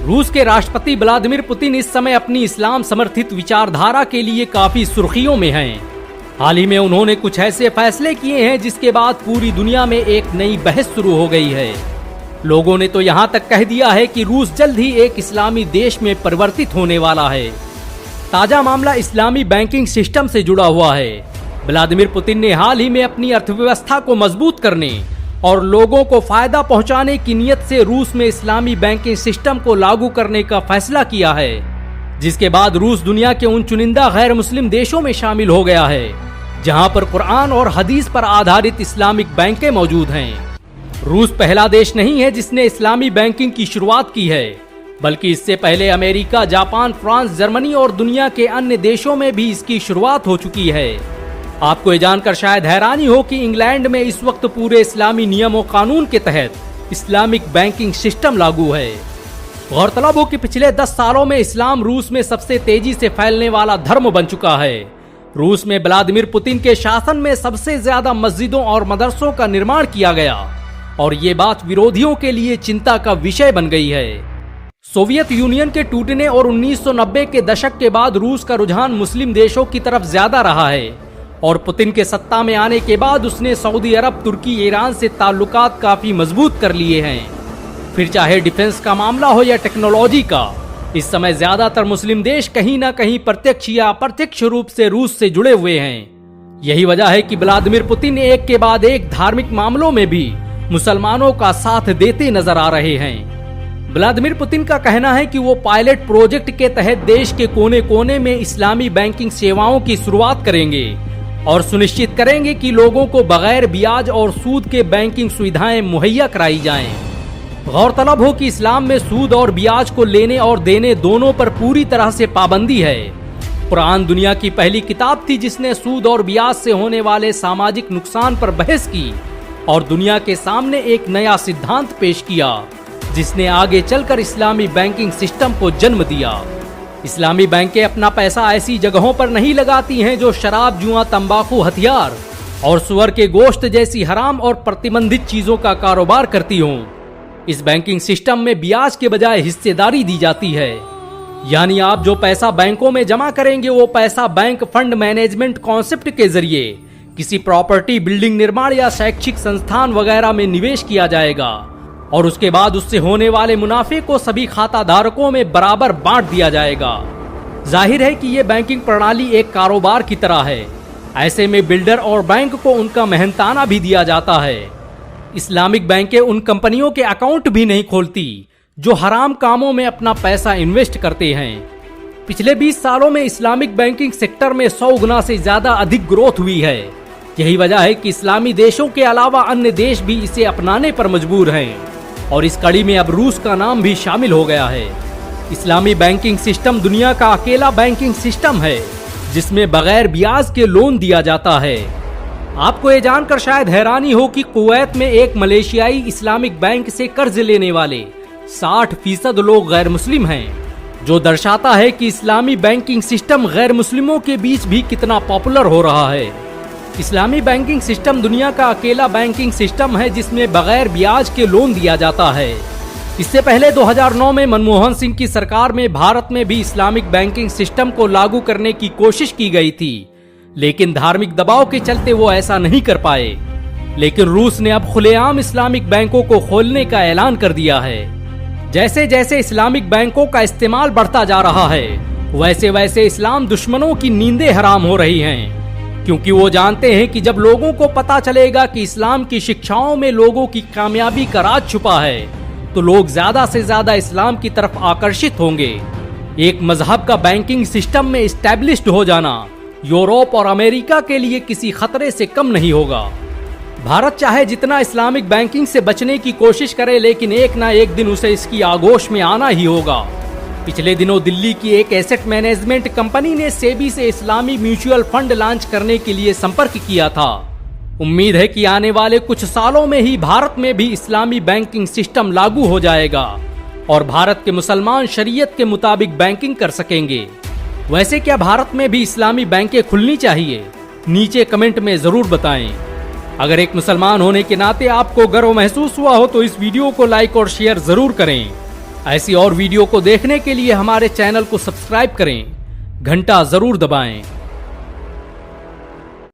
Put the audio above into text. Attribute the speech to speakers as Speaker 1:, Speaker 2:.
Speaker 1: रूस के राष्ट्रपति व्लादिमीर पुतिन इस समय अपनी इस्लाम समर्थित विचारधारा के लिए काफी सुर्खियों में हैं। हाल ही में उन्होंने कुछ ऐसे फैसले किए हैं जिसके बाद पूरी दुनिया में एक नई बहस शुरू हो गई है। लोगों ने तो यहाँ तक कह दिया है कि रूस जल्द ही एक इस्लामी देश में परिवर्तित होने वाला है। ताजा मामला इस्लामी बैंकिंग सिस्टम से जुड़ा हुआ है। व्लादिमीर पुतिन ने हाल ही में अपनी अर्थव्यवस्था को मजबूत करने और लोगों को फायदा पहुंचाने की नियत से रूस में इस्लामी बैंकिंग सिस्टम को लागू करने का फैसला किया है, जिसके बाद रूस दुनिया के उन चुनिंदा गैर मुस्लिम देशों में शामिल हो गया है जहां पर कुरान और हदीस पर आधारित इस्लामिक बैंकें मौजूद हैं। रूस पहला देश नहीं है जिसने इस्लामी बैंकिंग की शुरुआत की है, बल्कि इससे पहले अमेरिका, जापान, फ्रांस, जर्मनी और दुनिया के अन्य देशों में भी इसकी शुरुआत हो चुकी है। आपको ये जानकर शायद हैरानी हो कि इंग्लैंड में इस वक्त पूरे इस्लामी नियम और कानून के तहत इस्लामिक बैंकिंग सिस्टम लागू है। गौरतलब हो कि पिछले 10 सालों में इस्लाम रूस में सबसे तेजी से फैलने वाला धर्म बन चुका है। रूस में व्लादिमीर पुतिन के शासन में सबसे ज्यादा मस्जिदों और मदरसों का निर्माण किया गया और ये बात विरोधियों के लिए चिंता का विषय बन गई है। सोवियत यूनियन के टूटने और 1990 के दशक के बाद रूस का रुझान मुस्लिम देशों की तरफ ज्यादा रहा है और पुतिन के सत्ता में आने के बाद उसने सऊदी अरब, तुर्की, ईरान से ताल्लुकात काफी मजबूत कर लिए हैं। फिर चाहे डिफेंस का मामला हो या टेक्नोलॉजी का, इस समय ज्यादातर मुस्लिम देश कहीं ना कहीं प्रत्यक्ष या अप्रत्यक्ष रूप से रूस से जुड़े हुए हैं। यही वजह है कि व्लादिमीर पुतिन एक के बाद एक धार्मिक मामलों में भी मुसलमानों का साथ देते नजर आ रहे हैं। व्लादिमीर पुतिन का कहना है कि वो पायलट प्रोजेक्ट के तहत देश के कोने कोने में इस्लामी बैंकिंग सेवाओं की शुरुआत करेंगे और सुनिश्चित करेंगे कि लोगों को बगैर ब्याज और सूद के बैंकिंग सुविधाएं मुहैया कराई जाएं। गौरतलब हो कि इस्लाम में सूद और ब्याज को लेने और देने दोनों पर पूरी तरह से पाबंदी है। कुरान दुनिया की पहली किताब थी जिसने सूद और ब्याज से होने वाले सामाजिक नुकसान पर बहस की और दुनिया के सामने एक नया सिद्धांत पेश किया, जिसने आगे चलकर इस्लामी बैंकिंग सिस्टम को जन्म दिया। इस्लामी बैंकें अपना पैसा ऐसी जगहों पर नहीं लगाती हैं जो शराब, जुआ, तंबाकू, हथियार और सुअर के गोश्त जैसी हराम और प्रतिबंधित चीजों का कारोबार करती हों। इस बैंकिंग सिस्टम में ब्याज के बजाय हिस्सेदारी दी जाती है, यानी आप जो पैसा बैंकों में जमा करेंगे वो पैसा बैंक फंड मैनेजमेंट कॉन्सेप्ट के जरिए किसी प्रॉपर्टी, बिल्डिंग निर्माण या शैक्षिक संस्थान वगैरह में निवेश किया जाएगा और उसके बाद उससे होने वाले मुनाफे को सभी खाता धारकों में बराबर बांट दिया जाएगा। जाहिर है कि ये बैंकिंग प्रणाली एक कारोबार की तरह है। ऐसे में बिल्डर और बैंक को उनका मेहनताना भी दिया जाता है। इस्लामिक बैंकें उन कंपनियों के अकाउंट भी नहीं खोलती जो हराम कामों में अपना पैसा इन्वेस्ट करते हैं। पिछले 20 सालों में इस्लामिक बैंकिंग सेक्टर में 100 गुना से ज्यादा अधिक ग्रोथ हुई है। यही वजह है कि इस्लामी देशों के अलावा अन्य देश भी इसे अपनाने पर मजबूर हैं और इस कड़ी में अब रूस का नाम भी शामिल हो गया है। इस्लामी बैंकिंग सिस्टम दुनिया का अकेला बैंकिंग सिस्टम है जिसमें बगैर ब्याज के लोन दिया जाता है। आपको ये जानकर शायद हैरानी हो कि कुवैत में एक मलेशियाई इस्लामिक बैंक से कर्ज लेने वाले 60% लोग गैर मुस्लिम हैं, जो दर्शाता है कि इस्लामी बैंकिंग सिस्टम गैर मुस्लिमों के बीच भी कितना पॉपुलर हो रहा है। इस्लामी बैंकिंग सिस्टम दुनिया का अकेला बैंकिंग सिस्टम है जिसमें बगैर ब्याज के लोन दिया जाता है। इससे पहले 2009 में मनमोहन सिंह की सरकार में भारत में भी इस्लामिक बैंकिंग सिस्टम को लागू करने की कोशिश की गई थी, लेकिन धार्मिक दबाव के चलते वो ऐसा नहीं कर पाए। लेकिन रूस ने अब खुलेआम इस्लामिक बैंकों को खोलने का ऐलान कर दिया है। जैसे जैसे इस्लामिक बैंकों का इस्तेमाल बढ़ता जा रहा है, वैसे वैसे इस्लाम दुश्मनों की नींदें हराम हो रही हैं, क्योंकि वो जानते हैं कि जब लोगों को पता चलेगा कि इस्लाम की शिक्षाओं में लोगों की कामयाबी का राज छुपा है, तो लोग ज्यादा से ज्यादा इस्लाम की तरफ आकर्षित होंगे। एक मजहब का बैंकिंग सिस्टम में इस्टेब्लिश्ड हो जाना यूरोप और अमेरिका के लिए किसी खतरे से कम नहीं होगा। भारत चाहे जितना इस्लामिक बैंकिंग से बचने की कोशिश करे, लेकिन एक ना एक दिन उसे इसकी आगोश में आना ही होगा। पिछले दिनों दिल्ली की एक एसेट मैनेजमेंट कंपनी ने सेबी से इस्लामी म्यूचुअल फंड लॉन्च करने के लिए संपर्क किया था। उम्मीद है कि आने वाले कुछ सालों में ही भारत में भी इस्लामी बैंकिंग सिस्टम लागू हो जाएगा और भारत के मुसलमान शरीयत के मुताबिक बैंकिंग कर सकेंगे। वैसे क्या भारत में भी इस्लामी बैंकें खुलनी चाहिए? नीचे कमेंट में जरूर बताएं। अगर एक मुसलमान होने के नाते आपको गर्व महसूस हुआ हो तो इस वीडियो को लाइक और शेयर जरूर करें। ऐसी और वीडियो को देखने के लिए हमारे चैनल को सब्सक्राइब करें, घंटा जरूर दबाएं।